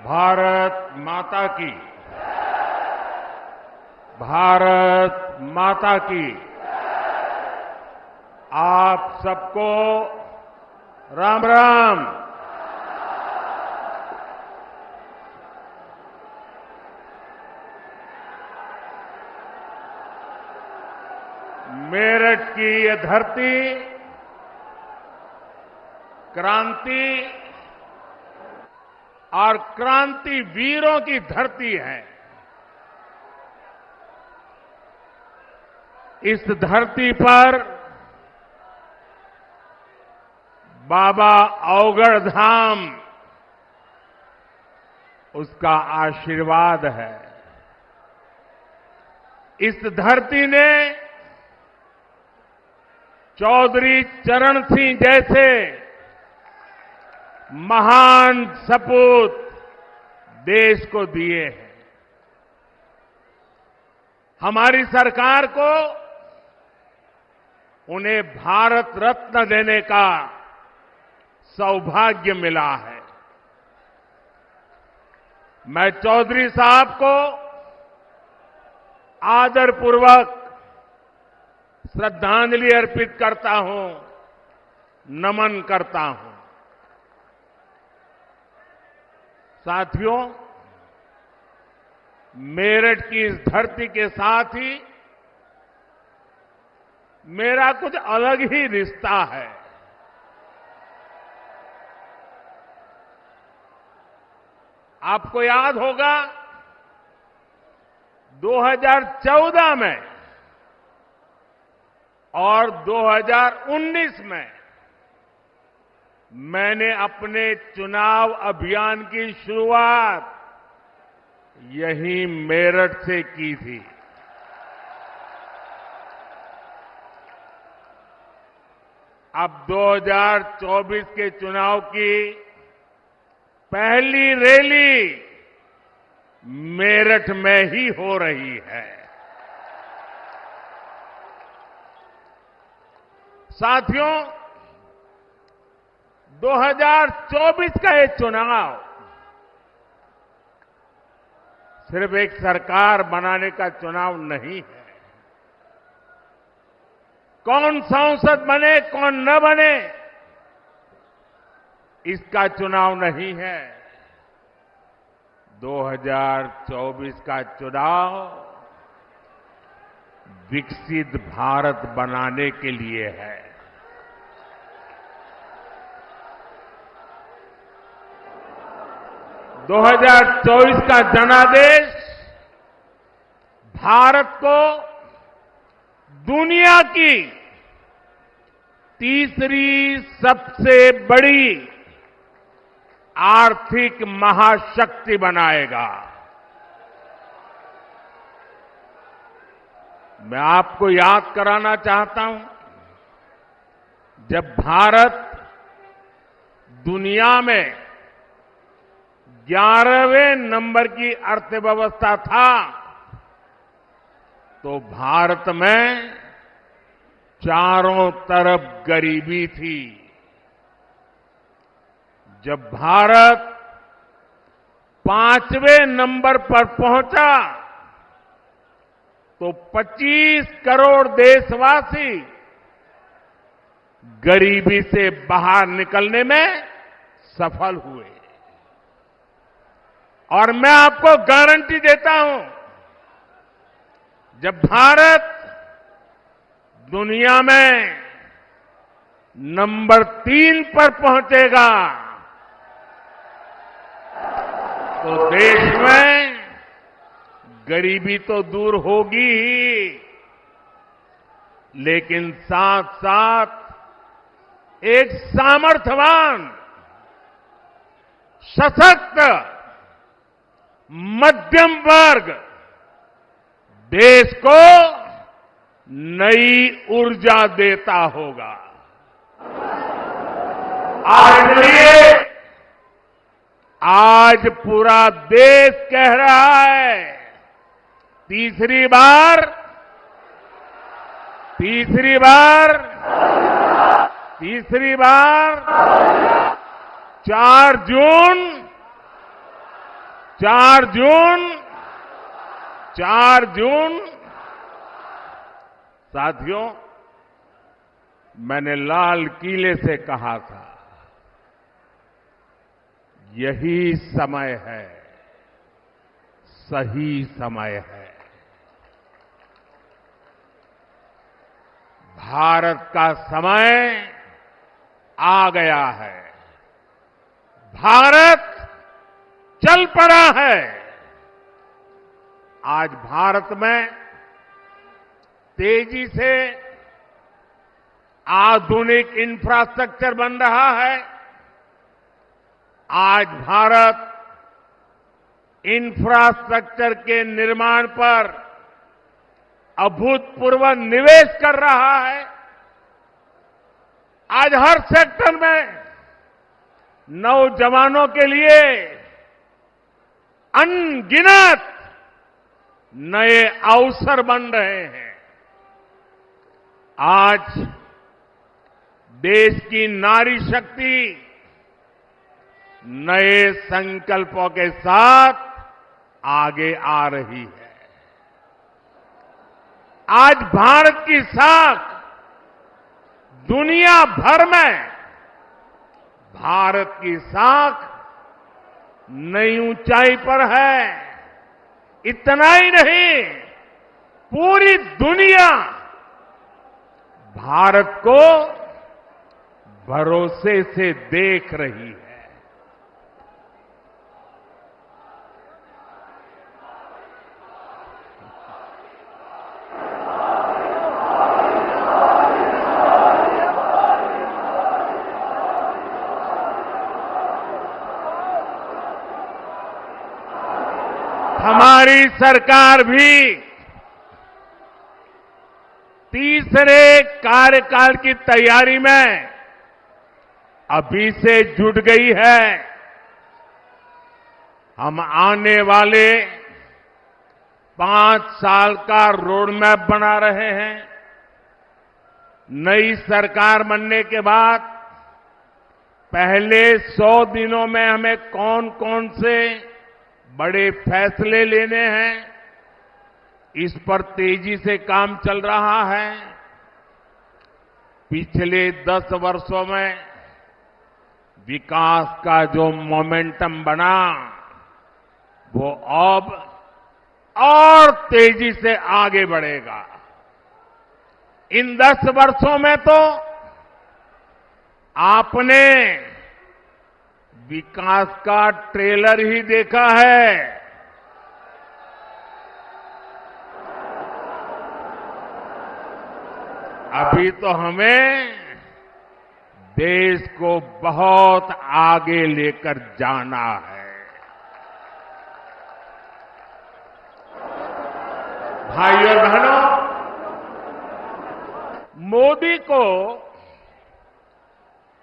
भारत माता की। भारत माता की। आप सबको राम राम। मेरठ की ये धरती क्रांति और क्रांति वीरों की धरती है। इस धरती पर बाबा अवगढ़ धाम उसका आशीर्वाद है। इस धरती ने चौधरी चरण सिंह जैसे महान सपूत देश को दिए हैं। हमारी सरकार को उन्हें भारत रत्न देने का सौभाग्य मिला है। मैं चौधरी साहब को आदरपूर्वक श्रद्धांजलि अर्पित करता हूं, नमन करता हूं। साथियों, मेरठ की इस धरती के साथ ही मेरा कुछ अलग ही रिश्ता है। आपको याद होगा 2014 में और 2019 में मैंने अपने चुनाव अभियान की शुरुआत यहीं मेरठ से की थी। अब 2024 के चुनाव की पहली रैली मेरठ में ही हो रही है। साथियों, 2024 का ये चुनाव सिर्फ एक सरकार बनाने का चुनाव नहीं है। कौन सांसद बने, कौन न बने, इसका चुनाव नहीं है। 2024 का चुनाव विकसित भारत बनाने के लिए है। 2024 का जनादेश भारत को दुनिया की तीसरी सबसे बड़ी आर्थिक महाशक्ति बनाएगा। मैं आपको याद कराना चाहता हूं, जब भारत दुनिया में 11वें नंबर की अर्थव्यवस्था था, तो भारत में चारों तरफ गरीबी थी। जब भारत 5वें नंबर पर पहुंचा, तो 25 करोड़ देशवासी गरीबी से बाहर निकलने में सफल हुए। और मैं आपको गारंटी देता हूं, जब भारत दुनिया में नंबर 3 पर पहुंचेगा, तो देश में गरीबी तो दूर होगी ही, लेकिन साथ साथ एक सामर्थ्यवान, सशक्त मध्यम वर्ग देश को नई ऊर्जा देता होगा। आज पूरा देश कह रहा है, तीसरी बार 4 जून 4 जून साथियों, मैंने लाल किले से कहा था, यही समय है, सही समय है। भारत का समय आ गया है। भारत चल पड़ा है। आज भारत में तेजी से आधुनिक इंफ्रास्ट्रक्चर बन रहा है। आज भारत इंफ्रास्ट्रक्चर के निर्माण पर अभूतपूर्व निवेश कर रहा है। आज हर सेक्टर में नौजवानों के लिए अनगिनत नए अवसर बन रहे हैं। आज देश की नारी शक्ति नए संकल्पों के साथ आगे आ रही है। आज भारत की साख दुनिया भर में, भारत की साख नई ऊंचाई पर है। इतना ही नहीं, पूरी दुनिया भारत को भरोसे से देख रही है। हमारी सरकार भी तीसरे कार्यकाल की तैयारी में अभी से जुट गई है। हम आने वाले 5 साल का रोड मैप बना रहे हैं। नई सरकार बनने के बाद पहले 100 दिनों में हमें कौन कौन से बड़े फैसले लेने हैं, इस पर तेजी से काम चल रहा है। पिछले 10 वर्षों में विकास का जो मोमेंटम बना, वो अब और तेजी से आगे बढ़ेगा। इन 10 वर्षों में तो आपने विकास का ट्रेलर ही देखा है। अभी तो हमें देश को बहुत आगे लेकर जाना है। भाइयों बहनों, मोदी को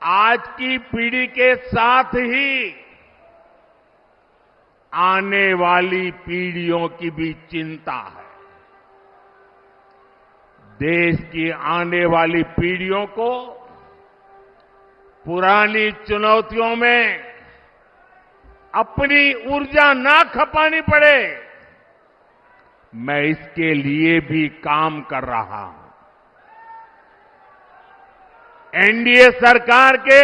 आज की पीढ़ी के साथ ही आने वाली पीढ़ियों की भी चिंता है। देश की आने वाली पीढ़ियों को पुरानी चुनौतियों में अपनी ऊर्जा ना खपानी पड़े, मैं इसके लिए भी काम कर रहा हूं। एनडीए सरकार के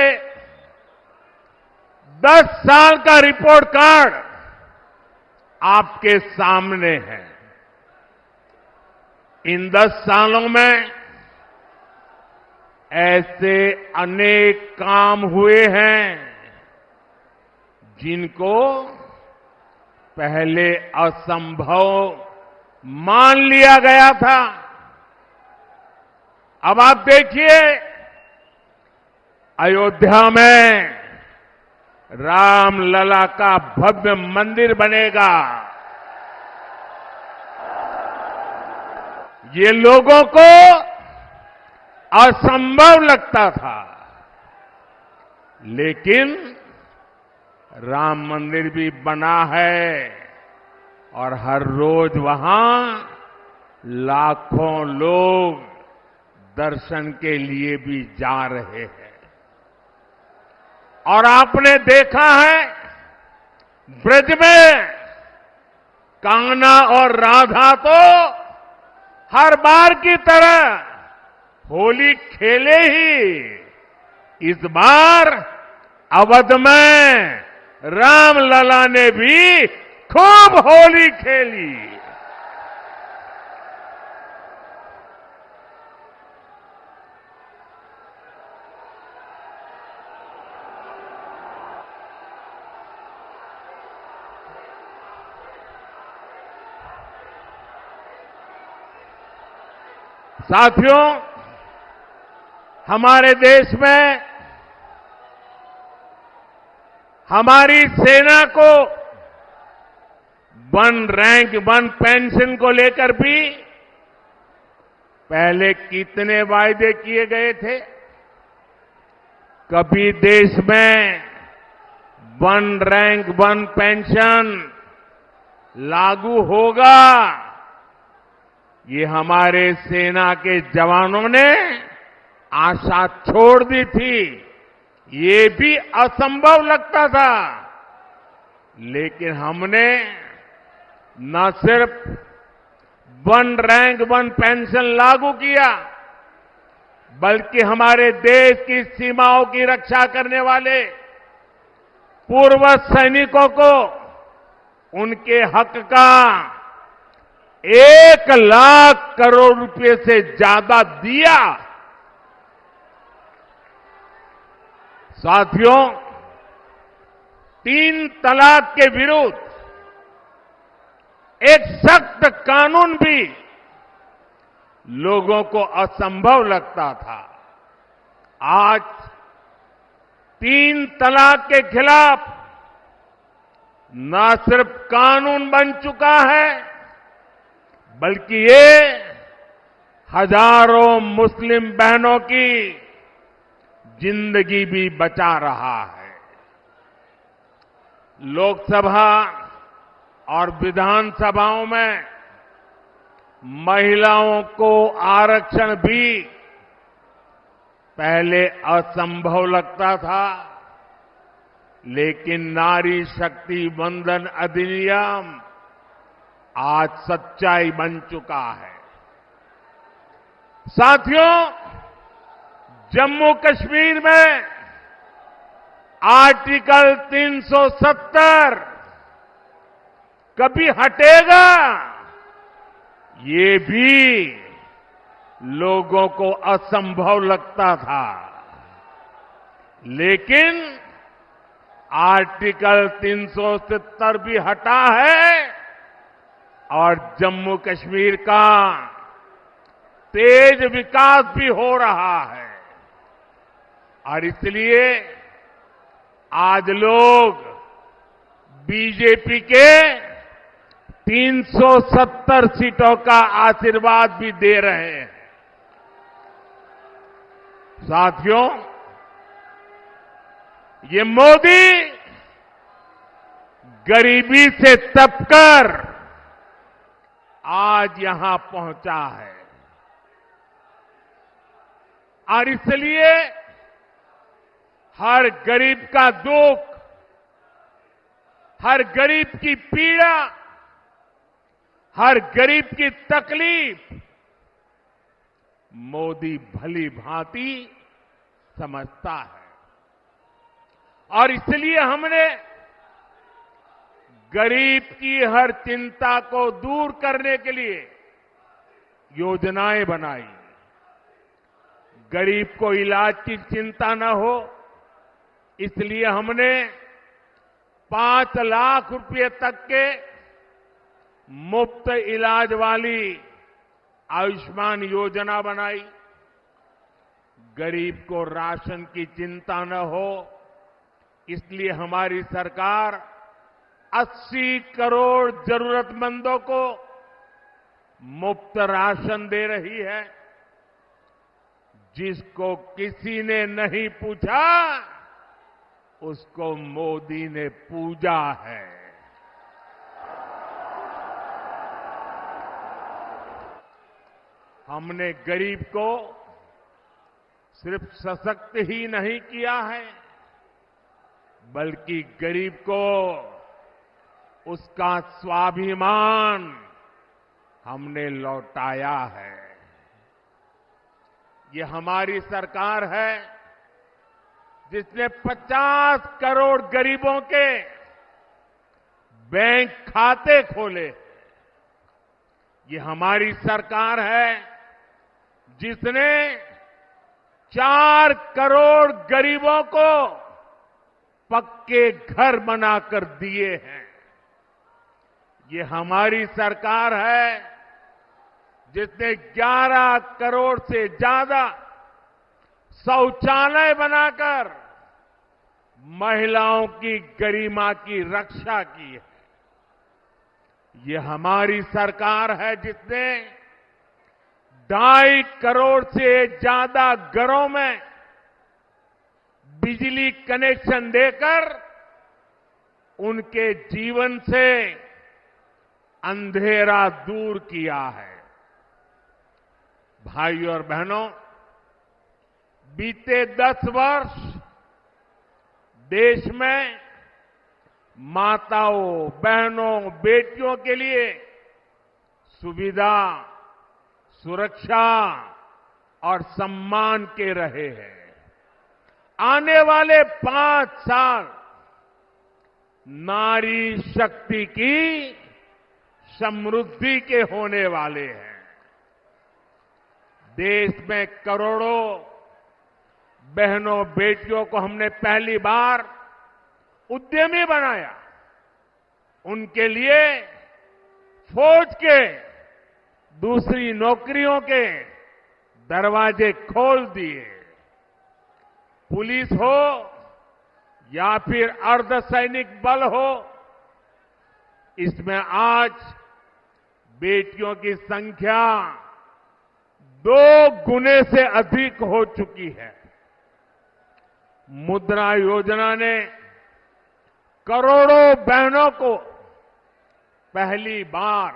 10 साल का रिपोर्ट कार्ड आपके सामने है। इन 10 सालों में ऐसे अनेक काम हुए हैं जिनको पहले असंभव मान लिया गया था। अब आप देखिए, अयोध्या में रामलला का भव्य मंदिर बनेगा। ये लोगों को असंभव लगता था, लेकिन राम मंदिर भी बना है और हर रोज वहां लाखों लोग दर्शन के लिए भी जा रहे हैं। और आपने देखा है, ब्रज में कान्हा और राधा तो हर बार की तरह होली खेले ही। इस बार अवध में रामलला ने भी खूब होली खेली। साथियों, हमारे देश में हमारी सेना को वन रैंक वन पेंशन को लेकर भी पहले कितने वायदे किए गए थे। कभी देश में वन रैंक वन पेंशन लागू होगा, ये हमारे सेना के जवानों ने आशा छोड़ दी थी। ये भी असंभव लगता था, लेकिन हमने न सिर्फ वन रैंक वन पेंशन लागू किया, बल्कि हमारे देश की सीमाओं की रक्षा करने वाले पूर्व सैनिकों को उनके हक का 1,00,000 करोड़ रुपए से ज्यादा दिया। साथियों, 3 तलाक के विरुद्ध एक सख्त कानून भी लोगों को असंभव लगता था। आज 3 तलाक के खिलाफ न सिर्फ कानून बन चुका है, बल्कि ये हजारों मुस्लिम बहनों की जिंदगी भी बचा रहा है। लोकसभा और विधानसभाओं में महिलाओं को आरक्षण भी पहले असंभव लगता था, लेकिन नारी शक्ति वंदन अधिनियम आज सच्चाई बन चुका है। साथियों, जम्मू कश्मीर में आर्टिकल 370 कभी हटेगा, ये भी लोगों को असंभव लगता था, लेकिन आर्टिकल 370 भी हटा है और जम्मू कश्मीर का तेज विकास भी हो रहा है। और इसलिए आज लोग बीजेपी के 370 सीटों का आशीर्वाद भी दे रहे हैं। साथियों, ये मोदी गरीबी से तपकर आज यहां पहुंचा है और इसलिए हर गरीब का दुख, हर गरीब की पीड़ा, हर गरीब की तकलीफ मोदी भली भांति समझता है। और इसलिए हमने गरीब की हर चिंता को दूर करने के लिए योजनाएं बनाई। गरीब को इलाज की चिंता न हो, इसलिए हमने 5 लाख रुपए तक के मुफ्त इलाज वाली आयुष्मान योजना बनाई। गरीब को राशन की चिंता न हो, इसलिए हमारी सरकार 80 करोड़ जरूरतमंदों को मुफ्त राशन दे रही है। जिसको किसी ने नहीं पूछा, उसको मोदी ने पूजा है। हमने गरीब को सिर्फ सशक्त ही नहीं किया है, बल्कि गरीब को उसका स्वाभिमान हमने लौटाया है। ये हमारी सरकार है जिसने 50 करोड़ गरीबों के बैंक खाते खोले। ये हमारी सरकार है जिसने 4 करोड़ गरीबों को पक्के घर बनाकर दिए हैं। ये हमारी सरकार है जिसने 11 करोड़ से ज्यादा शौचालय बनाकर महिलाओं की गरिमा की रक्षा की है। ये हमारी सरकार है जिसने 2.5 करोड़ से ज्यादा घरों में बिजली कनेक्शन देकर उनके जीवन से अंधेरा दूर किया है। भाइयों और बहनों, बीते 10 वर्ष देश में माताओं, बहनों, बेटियों के लिए सुविधा, सुरक्षा और सम्मान के रहे हैं। आने वाले 5 साल नारी शक्ति की समृद्धि के होने वाले हैं। देश में करोड़ों बहनों, बेटियों को हमने पहली बार उद्यमी बनाया। उनके लिए फौज के दूसरी नौकरियों के दरवाजे खोल दिए। पुलिस हो या फिर अर्धसैनिक बल हो, इसमें आज बेटियों की संख्या 2 गुने से अधिक हो चुकी है। मुद्रा योजना ने करोड़ों बहनों को पहली बार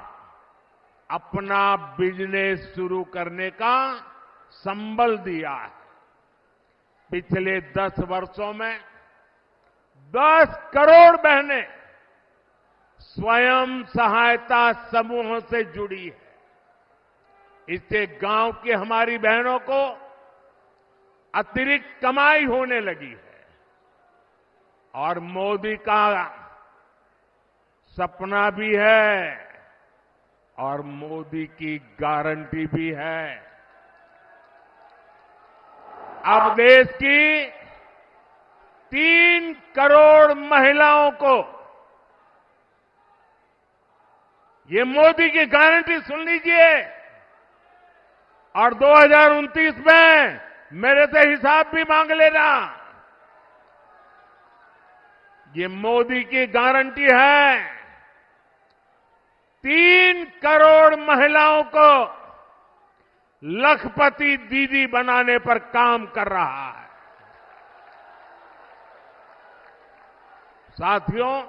अपना बिजनेस शुरू करने का संबल दिया है। पिछले 10 वर्षों में 10 करोड़ बहनें स्वयं सहायता समूहों से जुड़ी है। इससे गांव की हमारी बहनों को अतिरिक्त कमाई होने लगी है और मोदी का सपना भी है और मोदी की गारंटी भी है। अब देश की 3 करोड़ महिलाओं को ये मोदी की गारंटी सुन लीजिए और 2029 में मेरे से हिसाब भी मांग लेना। ये मोदी की गारंटी है। 3 करोड़ महिलाओं को लखपति दीदी बनाने पर काम कर रहा है। साथियों,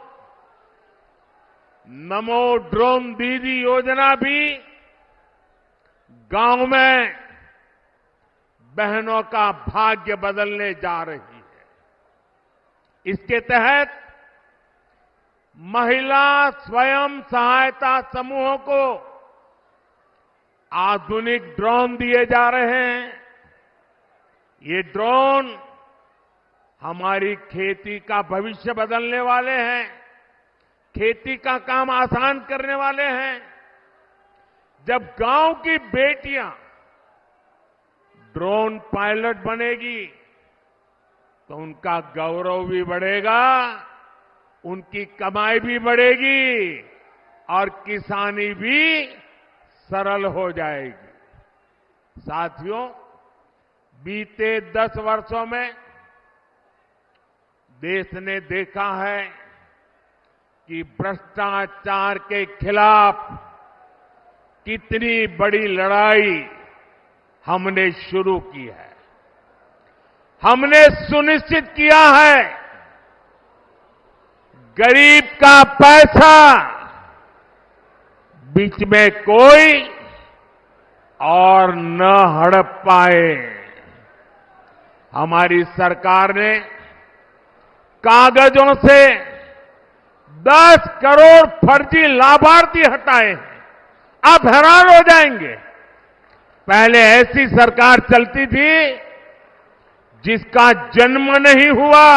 नमो ड्रोन दीदी योजना भी गांव में बहनों का भाग्य बदलने जा रही है। इसके तहत महिला स्वयं सहायता समूहों को आधुनिक ड्रोन दिए जा रहे हैं। ये ड्रोन हमारी खेती का भविष्य बदलने वाले हैं, खेती का काम आसान करने वाले हैं। जब गांव की बेटियां ड्रोन पायलट बनेगी तो उनका गौरव भी बढ़ेगा, उनकी कमाई भी बढ़ेगी और किसानी भी सरल हो जाएगी। साथियों, बीते 10 वर्षों में देश ने देखा है कि भ्रष्टाचार के खिलाफ कितनी बड़ी लड़ाई हमने शुरू की है। हमने सुनिश्चित किया है गरीब का पैसा बीच में कोई और न हड़प पाए। हमारी सरकार ने कागजों से 10 करोड़ फर्जी लाभार्थी हटाए हैं। आप हैरान हो जाएंगे। पहले ऐसी सरकार चलती थी जिसका जन्म नहीं हुआ,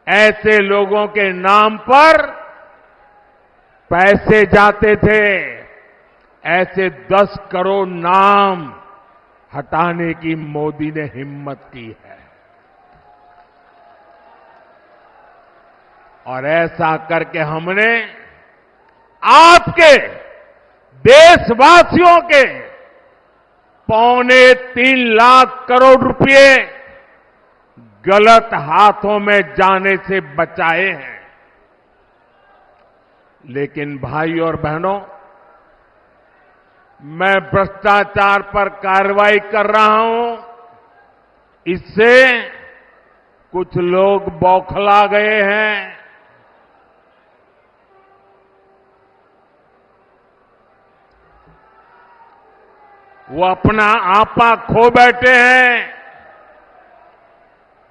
ऐसे लोगों के नाम पर पैसे जाते थे। ऐसे 10 करोड़ नाम हटाने की मोदी ने हिम्मत की है। और ऐसा करके हमने आपके देशवासियों के 3.25 लाख करोड़ रुपए गलत हाथों में जाने से बचाए हैं। लेकिन भाई और बहनों, मैं भ्रष्टाचार पर कार्रवाई कर रहा हूं, इससे कुछ लोग बौखला गए हैं। वो अपना आपा खो बैठे हैं।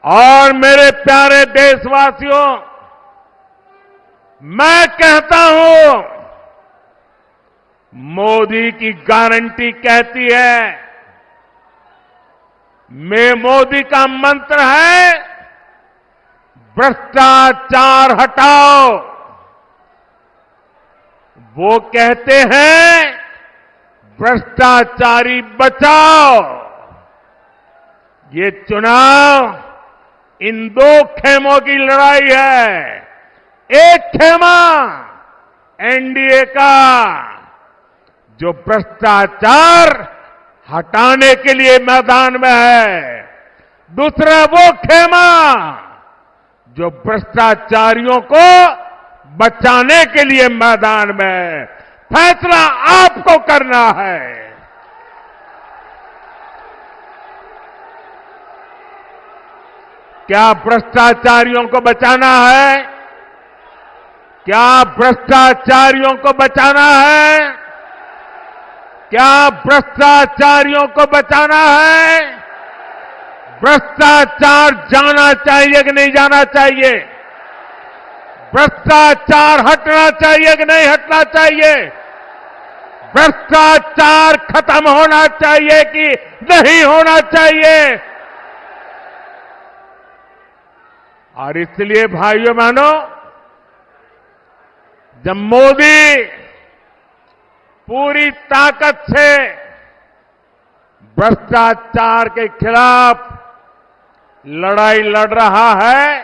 और मेरे प्यारे देशवासियों, मैं कहता हूं, मोदी की गारंटी कहती है, मैं मोदी का मंत्र है, भ्रष्टाचार हटाओ। वो कहते हैं, भ्रष्टाचारी बचाओ। ये चुनाव इन 2 खेमों की लड़ाई है। एक खेमा एनडीए का, जो भ्रष्टाचार हटाने के लिए मैदान में है। दूसरा वो खेमा जो भ्रष्टाचारियों को बचाने के लिए मैदान में है। फैसला आपको करना है। क्या भ्रष्टाचारियों को बचाना है? क्या भ्रष्टाचारियों को बचाना है? क्या भ्रष्टाचारियों को बचाना है? भ्रष्टाचार जाना चाहिए कि नहीं जाना चाहिए? भ्रष्टाचार हटना चाहिए कि नहीं हटना चाहिए? भ्रष्टाचार खत्म होना चाहिए कि नहीं होना चाहिए? और इसलिए भाइयों बहनों, जब मोदी पूरी ताकत से भ्रष्टाचार के खिलाफ लड़ाई लड़ रहा है,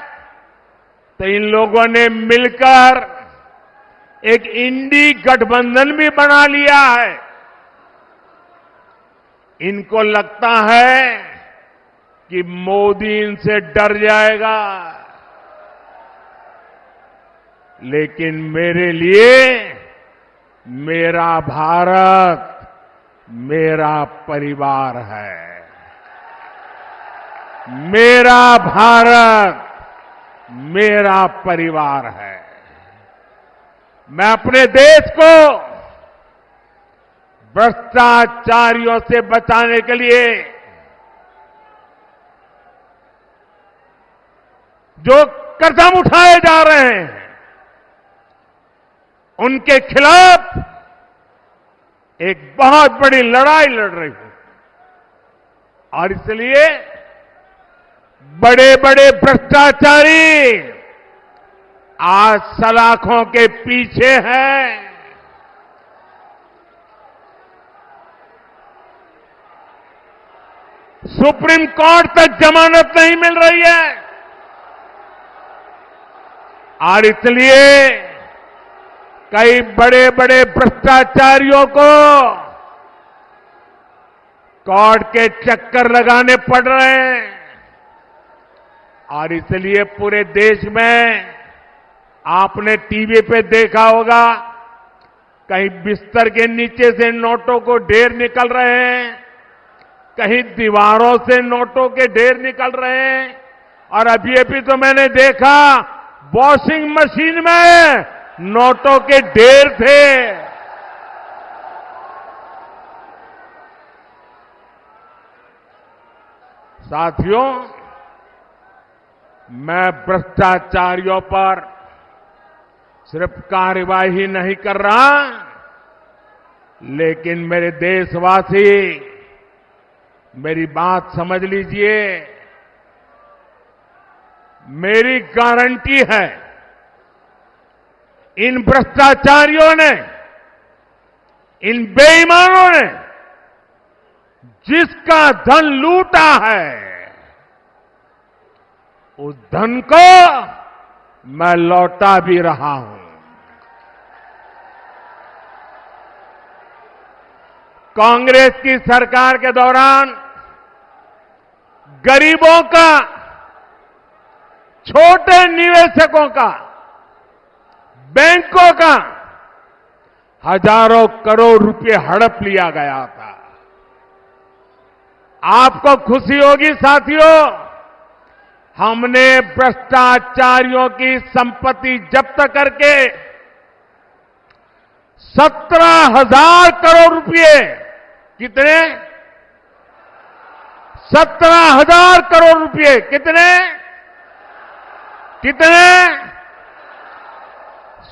तो इन लोगों ने मिलकर एक इंडी गठबंधन भी बना लिया है। इनको लगता है कि मोदी इनसे डर जाएगा, लेकिन मेरे लिए मेरा भारत मेरा परिवार है। मेरा भारत मेरा परिवार है। मैं अपने देश को भ्रष्टाचारियों से बचाने के लिए जो कदम उठाए जा रहे हैं, उनके खिलाफ एक बहुत बड़ी लड़ाई लड़ रही हूं। और इसलिए बड़े बड़े भ्रष्टाचारी आज सलाखों के पीछे हैं। सुप्रीम कोर्ट तक जमानत नहीं मिल रही है। और इसलिए कई बड़े बड़े भ्रष्टाचारियों को कोर्ट के चक्कर लगाने पड़ रहे हैं। और इसलिए पूरे देश में आपने टीवी पे देखा होगा, कहीं बिस्तर के नीचे से नोटों को ढेर निकल रहे हैं, कहीं दीवारों से नोटों के ढेर निकल रहे हैं। और अभी तो मैंने देखा, वॉशिंग मशीन में नोटों के ढेर थे। साथियों, मैं भ्रष्टाचारियों पर सिर्फ कार्यवाही नहीं कर रहा, लेकिन मेरे देशवासी मेरी बात समझ लीजिए। मेरी गारंटी है, इन भ्रष्टाचारियों ने, इन बेईमानों ने जिसका धन लूटा है, उस धन को मैं लौटा भी रहा हूं। कांग्रेस की सरकार के दौरान गरीबों का, छोटे निवेशकों का, बैंकों का हजारों करोड़ रुपए हड़प लिया गया था। आपको खुशी होगी साथियों, हमने भ्रष्टाचारियों की संपत्ति जब्त करके 17,000 करोड़ रुपए, कितने? 17,000 करोड़ रुपए। कितने?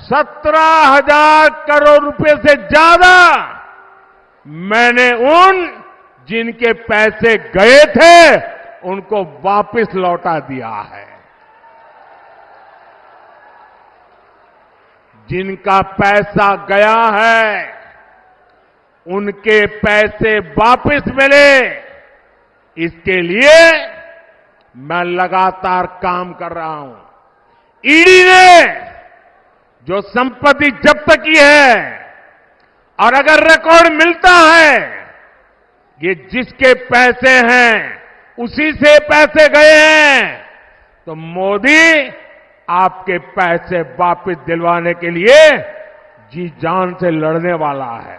17,000 करोड़ रुपए से ज्यादा मैंने उन जिनके पैसे गए थे उनको वापस लौटा दिया है। जिनका पैसा गया है उनके पैसे वापस मिले, इसके लिए मैं लगातार काम कर रहा हूं। ईडी ने जो संपत्ति जब्त की है, और अगर रिकॉर्ड मिलता है ये जिसके पैसे हैं उसी से पैसे गए हैं, तो मोदी आपके पैसे वापस दिलवाने के लिए जी जान से लड़ने वाला है।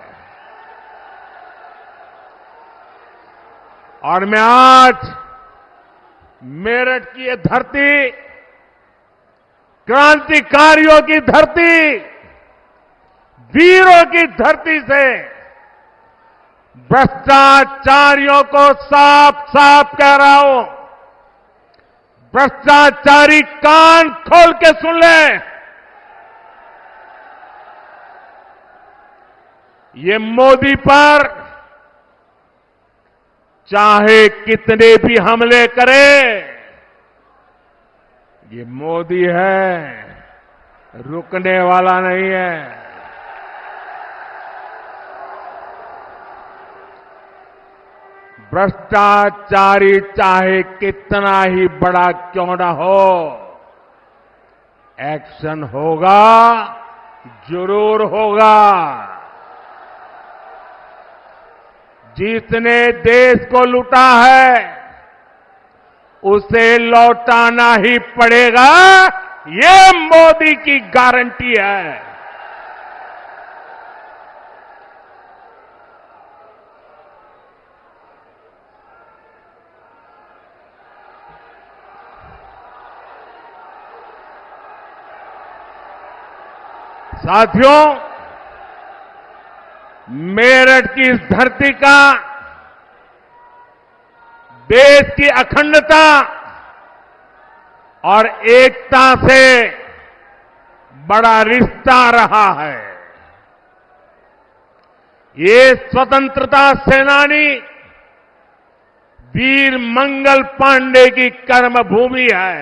और मैं आज मेरठ की ये धरती, क्रांतिकारियों की धरती, वीरों की धरती से भ्रष्टाचारियों को साफ साफ कह रहा हूं, भ्रष्टाचारी कान खोल के सुन ले। ये मोदी पर चाहे कितने भी हमले करे, ये मोदी है, रुकने वाला नहीं है। भ्रष्टाचारी चाहे कितना ही बड़ा क्यों ना हो, एक्शन होगा, जरूर होगा। जिसने देश को लूटा है उसे लौटाना ही पड़ेगा, ये मोदी की गारंटी है। साथियों, मेरठ की इस धरती का देश की अखंडता और एकता से बड़ा रिश्ता रहा है। ये स्वतंत्रता सेनानी वीर मंगल पांडे की कर्मभूमि है।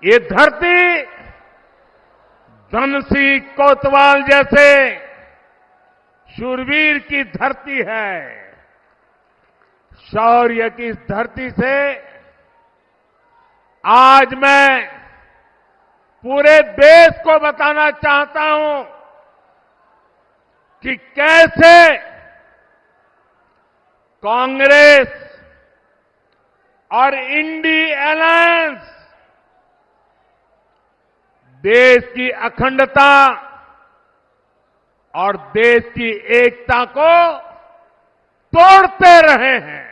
ये धरती धनसिंह कोतवाल जैसे शूरवीर की धरती है। शौर्य की इस धरती से आज मैं पूरे देश को बताना चाहता हूं कि कैसे कांग्रेस और इंडी अलायंस देश की अखंडता और देश की एकता को तोड़ते रहे हैं।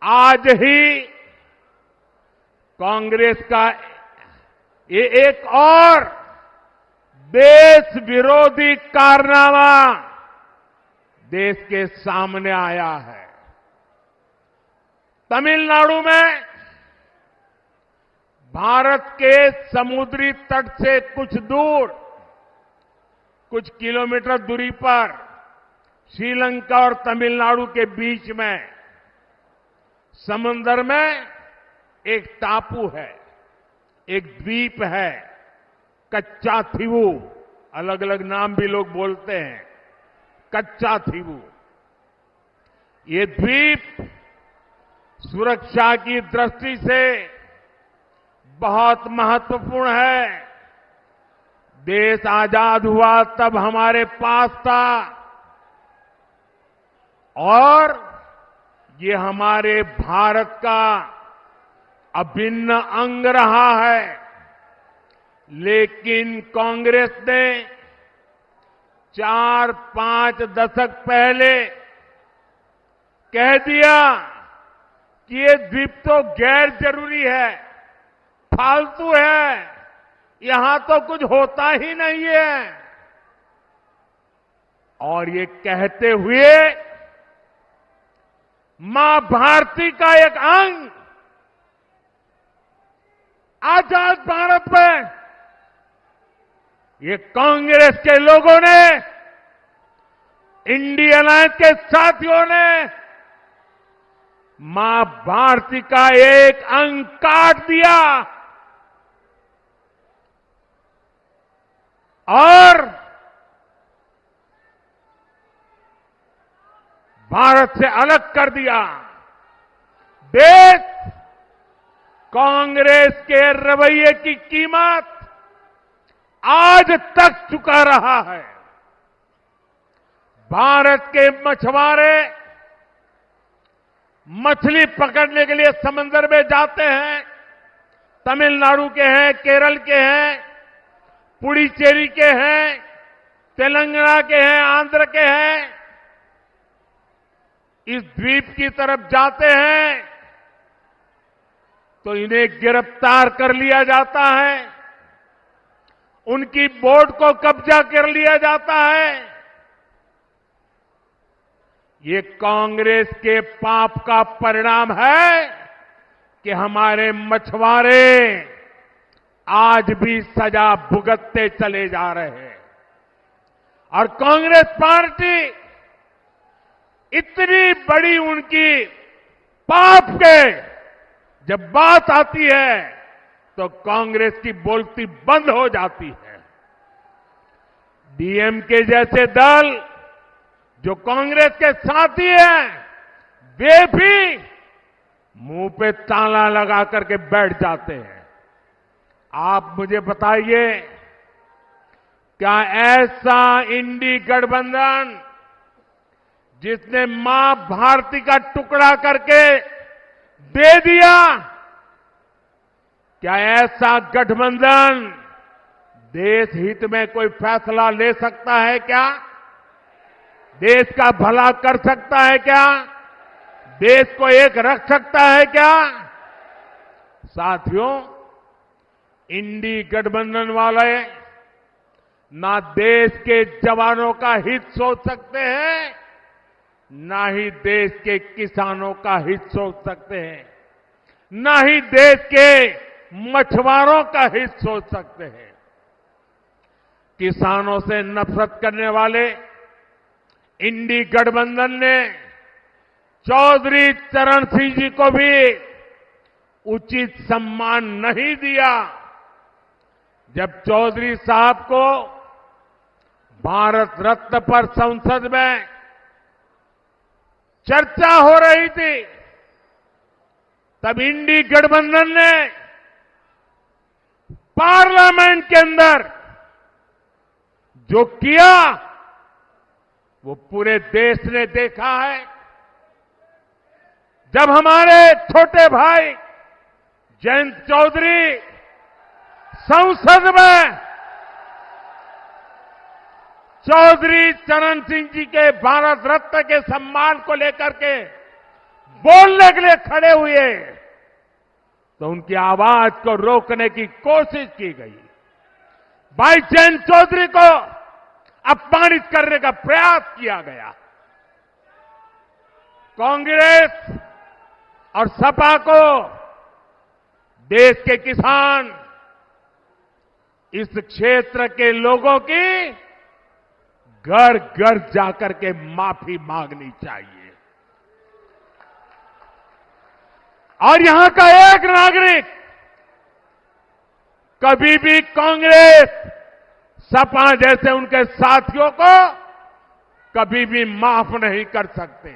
आज ही कांग्रेस का ये एक और देश विरोधी कारनामा देश के सामने आया है। तमिलनाडु में भारत के समुद्री तट से कुछ दूर, कुछ किलोमीटर दूरी पर श्रीलंका और तमिलनाडु के बीच में समुद्र में एक टापू है, एक द्वीप है, कच्चा थीवू, अलग अलग नाम भी लोग बोलते हैं, कच्चा थीवू। ये द्वीप सुरक्षा की दृष्टि से बहुत महत्वपूर्ण है। देश आजाद हुआ तब हमारे पास था और ये हमारे भारत का अभिन्न अंग रहा है। लेकिन कांग्रेस ने 4-5 दशक पहले कह दिया कि ये द्वीप तो गैर जरूरी है, फालतू है, यहां तो कुछ होता ही नहीं है। और ये कहते हुए मां भारती का एक अंग आजाद भारत में ये कांग्रेस के लोगों ने, इंडिया अलायंस के साथियों ने मां भारती का एक अंग काट दिया और भारत से अलग कर दिया। देश कांग्रेस के रवैये की कीमत आज तक चुका रहा है। भारत के मछुआरे मछली पकड़ने के लिए समंदर में जाते हैं, तमिलनाडु के हैं, केरल के हैं, पुडुचेरी के हैं, तेलंगाना के हैं, आंध्र के हैं, इस द्वीप की तरफ जाते हैं तो इन्हें गिरफ्तार कर लिया जाता है, उनकी बोट को कब्जा कर लिया जाता है। ये कांग्रेस के पाप का परिणाम है कि हमारे मछुआरे आज भी सजा भुगतते चले जा रहे हैं। और कांग्रेस पार्टी इतनी बड़ी उनकी पाप के जब बात आती है तो कांग्रेस की बोलती बंद हो जाती है। डीएमके जैसे दल जो कांग्रेस के साथी हैं, वे भी मुंह पे ताला लगा करके बैठ जाते हैं। आप मुझे बताइए, क्या ऐसा इंडी गठबंधन जिसने मां भारती का टुकड़ा करके दे दिया, क्या ऐसा गठबंधन देश हित में कोई फैसला ले सकता है क्या? देश का भला कर सकता है क्या? देश को एक रख सकता है क्या? साथियों, इंडी गठबंधन वाले ना देश के जवानों का हित सोच सकते हैं, ना ही देश के किसानों का हित सोच सकते हैं, ना ही देश के मछुआरों का हित सोच सकते हैं। किसानों से नफरत करने वाले इंडी गठबंधन ने चौधरी चरण सिंह जी को भी उचित सम्मान नहीं दिया। जब चौधरी साहब को भारत रत्न पर संसद में चर्चा हो रही थी, तब इंडी गठबंधन ने पार्लियामेंट के अंदर जो किया वो पूरे देश ने देखा है। जब हमारे छोटे भाई जयंत चौधरी संसद में चौधरी चरण सिंह जी के भारत रत्न के सम्मान को लेकर के बोलने के लिए खड़े हुए तो उनकी आवाज को रोकने की कोशिश की गई। भाई जयंत चौधरी को अपमानित करने का प्रयास किया गया। कांग्रेस और सपा को देश के किसान इस क्षेत्र के लोगों की घर घर जाकर के माफी मांगनी चाहिए और यहां का एक नागरिक कभी भी कांग्रेस, सपा जैसे उनके साथियों को कभी भी माफ नहीं कर सकते।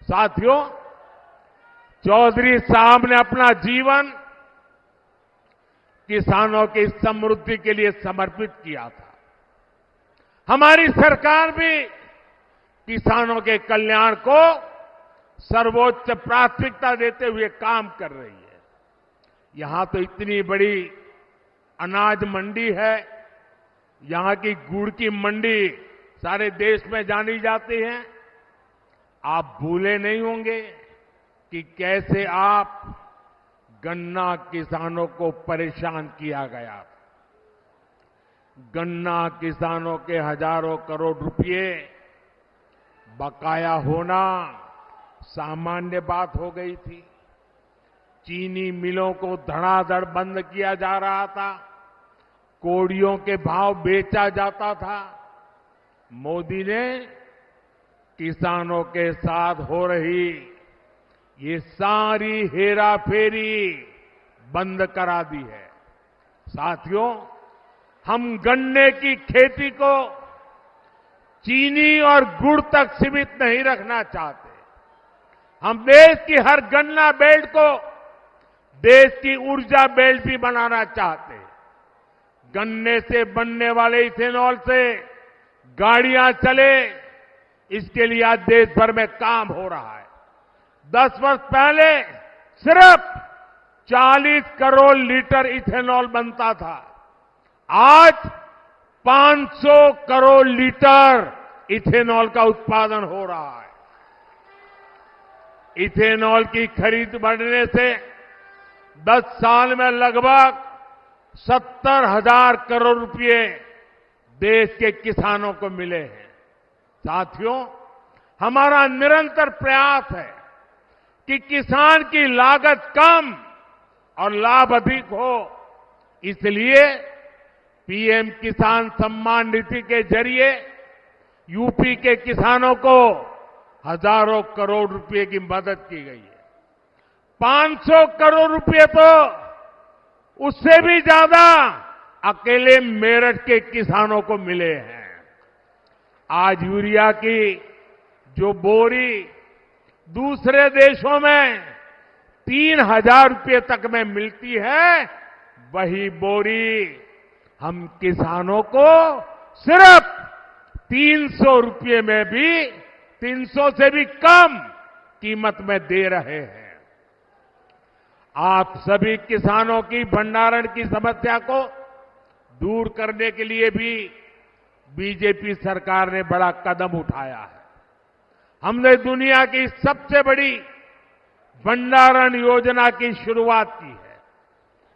साथियों, चौधरी साहब ने अपना जीवन किसानों की समृद्धि के लिए समर्पित किया था। हमारी सरकार भी किसानों के कल्याण को सर्वोच्च प्राथमिकता देते हुए काम कर रही है। यहां तो इतनी बड़ी अनाज मंडी है, यहां की गुड़ की मंडी सारे देश में जानी जाती है। आप भूले नहीं होंगे कि कैसे आप गन्ना किसानों को परेशान किया गया। गन्ना किसानों के हजारों करोड़ रुपए बकाया होना सामान्य बात हो गई थी। चीनी मिलों को धड़ाधड़ बंद किया जा रहा था, कोड़ियों के भाव बेचा जाता था। मोदी ने किसानों के साथ हो रही ये सारी हेराफेरी बंद करा दी है। साथियों, हम गन्ने की खेती को चीनी और गुड़ तक सीमित नहीं रखना चाहते। हम देश की हर गन्ना बेल्ट को देश की ऊर्जा बेल्ट भी बनाना चाहते हैं। गन्ने से बनने वाले इथेनॉल से गाड़ियां चले, इसके लिए आज देश भर में काम हो रहा है। 10 वर्ष पहले सिर्फ 40 करोड़ लीटर इथेनॉल बनता था, आज 500 करोड़ लीटर इथेनॉल का उत्पादन हो रहा है। इथेनॉल की खरीद बढ़ने से 10 साल में लगभग 70,000 करोड़ रुपए देश के किसानों को मिले हैं। साथियों, हमारा निरंतर प्रयास है कि किसान की लागत कम और लाभ अधिक हो। इसलिए पीएम किसान सम्मान निधि के जरिए यूपी के किसानों को हजारों करोड़ रुपए की मदद की गई है। 500 करोड़ रुपए तो उससे भी ज्यादा अकेले मेरठ के किसानों को मिले हैं। आज यूरिया की जो बोरी दूसरे देशों में 3,000 रुपए तक में मिलती है, वही बोरी हम किसानों को सिर्फ 300 रुपए में भी 300 से भी कम कीमत में दे रहे हैं। आप सभी किसानों की भंडारण की समस्या को दूर करने के लिए भी बीजेपी सरकार ने बड़ा कदम उठाया है। हमने दुनिया की सबसे बड़ी भंडारण योजना की शुरुआत की है।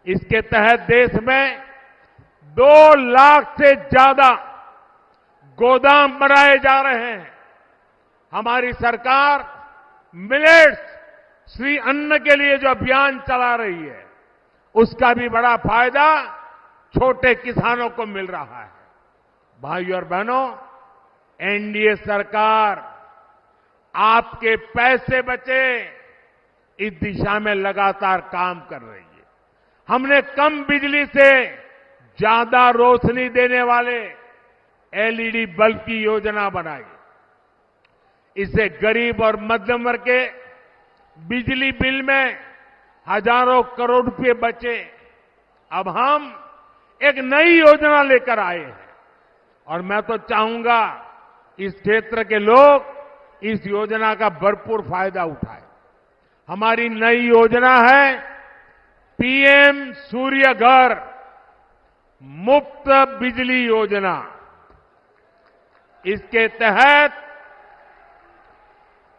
इसके तहत देश में 2 लाख से ज्यादा गोदाम बनाए जा रहे हैं। हमारी सरकार मिलेट्स श्री अन्न के लिए जो अभियान चला रही है, उसका भी बड़ा फायदा छोटे किसानों को मिल रहा है। भाइयों और बहनों, एनडीए सरकार आपके पैसे बचे इस दिशा में लगातार काम कर रही है। हमने कम बिजली से ज्यादा रोशनी देने वाले एलईडी बल्ब की योजना बनाई। इससे गरीब और मध्यम वर्ग के बिजली बिल में हजारों करोड़ रुपए बचे। अब हम एक नई योजना लेकर आए हैं और मैं तो चाहूंगा इस क्षेत्र के लोग इस योजना का भरपूर फायदा उठाएं। हमारी नई योजना है पीएम सूर्य घर मुफ्त बिजली योजना। इसके तहत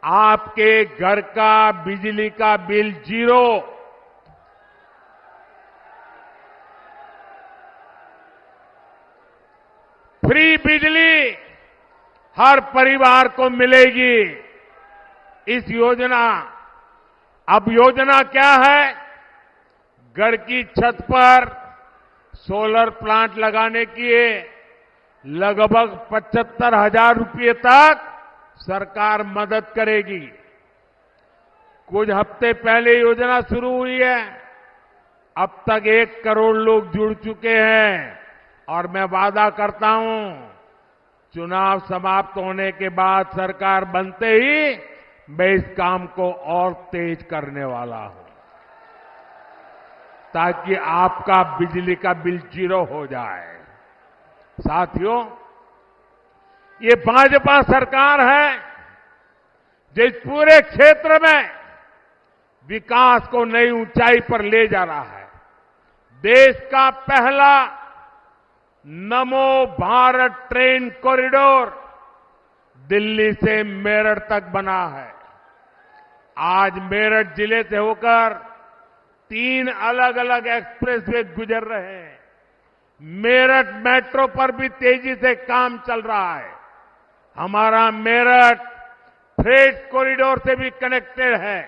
आपके घर का बिजली का बिल 0, फ्री बिजली हर परिवार को मिलेगी। इस योजना, अब योजना क्या है? घर की छत पर सोलर प्लांट लगाने की लगभग 75,000 रुपये तक सरकार मदद करेगी। कुछ हफ्ते पहले योजना शुरू हुई है। अब तक 1 करोड़ लोग जुड़ चुके हैं और मैं वादा करता हूं चुनाव समाप्त होने के बाद सरकार बनते ही मैं इस काम को और तेज करने वाला हूं ताकि आपका बिजली का बिल 0 हो जाए। साथियों, ये भाजपा सरकार है जो इस पूरे क्षेत्र में विकास को नई ऊंचाई पर ले जा रहा है। देश का पहला नमो भारत ट्रेन कॉरिडोर दिल्ली से मेरठ तक बना है। आज मेरठ जिले से होकर 3 अलग अलग एक्सप्रेसवे गुजर रहे हैं। मेरठ मेट्रो पर भी तेजी से काम चल रहा है। हमारा मेरठ फ्रेट कॉरिडोर से भी कनेक्टेड है।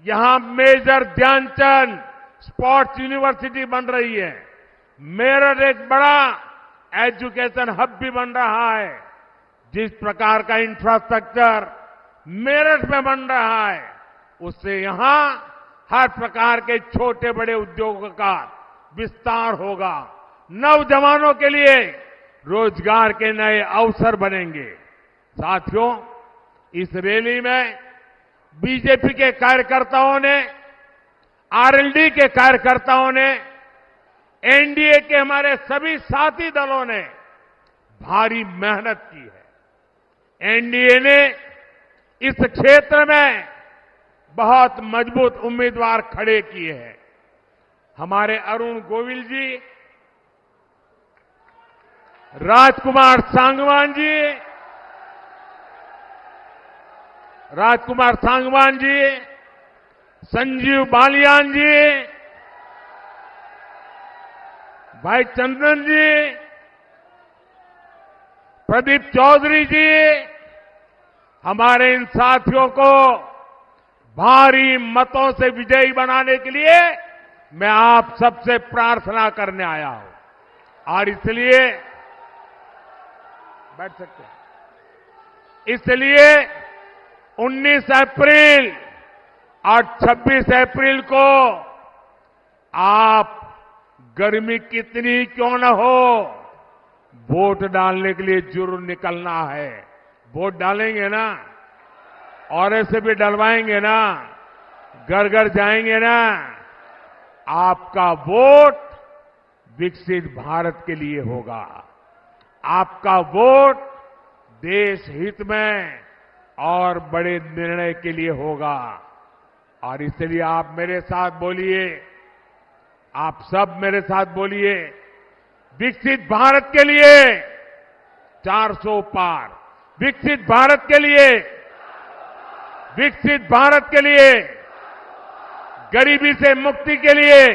यहां मेजर ध्यानचंद स्पोर्ट्स यूनिवर्सिटी बन रही है। मेरठ एक बड़ा एजुकेशन हब भी बन रहा है। जिस प्रकार का इंफ्रास्ट्रक्चर मेरठ में बन रहा है उससे यहां हर प्रकार के छोटे बड़े उद्योगों का विस्तार होगा। नौजवानों के लिए रोजगार के नए अवसर बनेंगे। साथियों, इस रैली में बीजेपी के कार्यकर्ताओं ने, आरएलडी के कार्यकर्ताओं ने, एनडीए के हमारे सभी साथी दलों ने भारी मेहनत की है। एनडीए ने इस क्षेत्र में बहुत मजबूत उम्मीदवार खड़े किए हैं। हमारे अरुण गोविल जी, राजकुमार सांगवान जी, संजीव बालियान जी, भाई चंदन जी, प्रदीप चौधरी जी, हमारे इन साथियों को भारी मतों से विजयी बनाने के लिए मैं आप सबसे प्रार्थना करने आया हूं और इसलिए बैठ सकते हैं। इसलिए 19 अप्रैल और 26 अप्रैल को आप गर्मी कितनी क्यों न हो, वोट डालने के लिए जरूर निकलना है। वोट डालेंगे ना? और ऐसे भी डलवाएंगे ना? घर घर जाएंगे ना? आपका वोट विकसित भारत के लिए होगा। आपका वोट देश हित में और बड़े निर्णय के लिए होगा। और इसलिए आप मेरे साथ बोलिए, आप सब मेरे साथ बोलिए, विकसित भारत के लिए 400 पार, विकसित भारत के लिए, विकसित भारत के लिए, गरीबी से मुक्ति के लिए,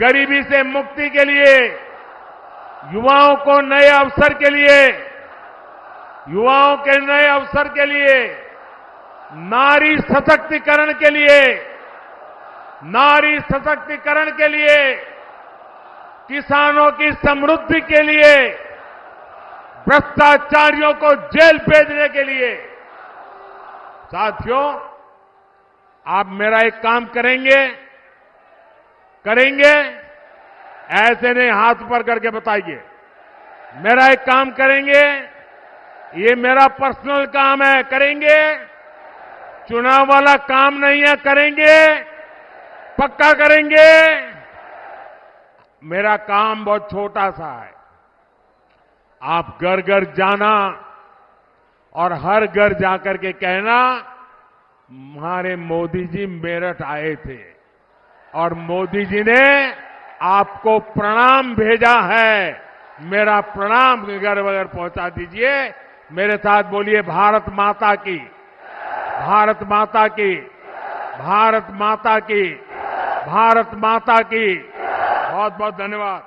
गरीबी से मुक्ति के लिए, युवाओं को नए अवसर के लिए, युवाओं के नए अवसर के लिए, नारी सशक्तिकरण के लिए, नारी सशक्तिकरण के लिए, किसानों की समृद्धि के लिए, भ्रष्टाचारियों को जेल भेजने के लिए। साथियों, आप मेरा एक काम करेंगे? ऐसे नहीं, हाथ ऊपर करके बताइए। मेरा एक काम करेंगे? ये मेरा पर्सनल काम है, करेंगे? चुनाव वाला काम नहीं है, करेंगे? पक्का करेंगे? मेरा काम बहुत छोटा सा है। आप घर घर जाना और हर घर जाकर के कहना, हमारे मोदी जी मेरठ आए थे और मोदी जी ने आपको प्रणाम भेजा है। मेरा प्रणाम घर वगैरह पहुंचा दीजिए। मेरे साथ बोलिए, भारत माता की, भारत माता की, भारत माता की, भारत माता की। बहुत बहुत धन्यवाद।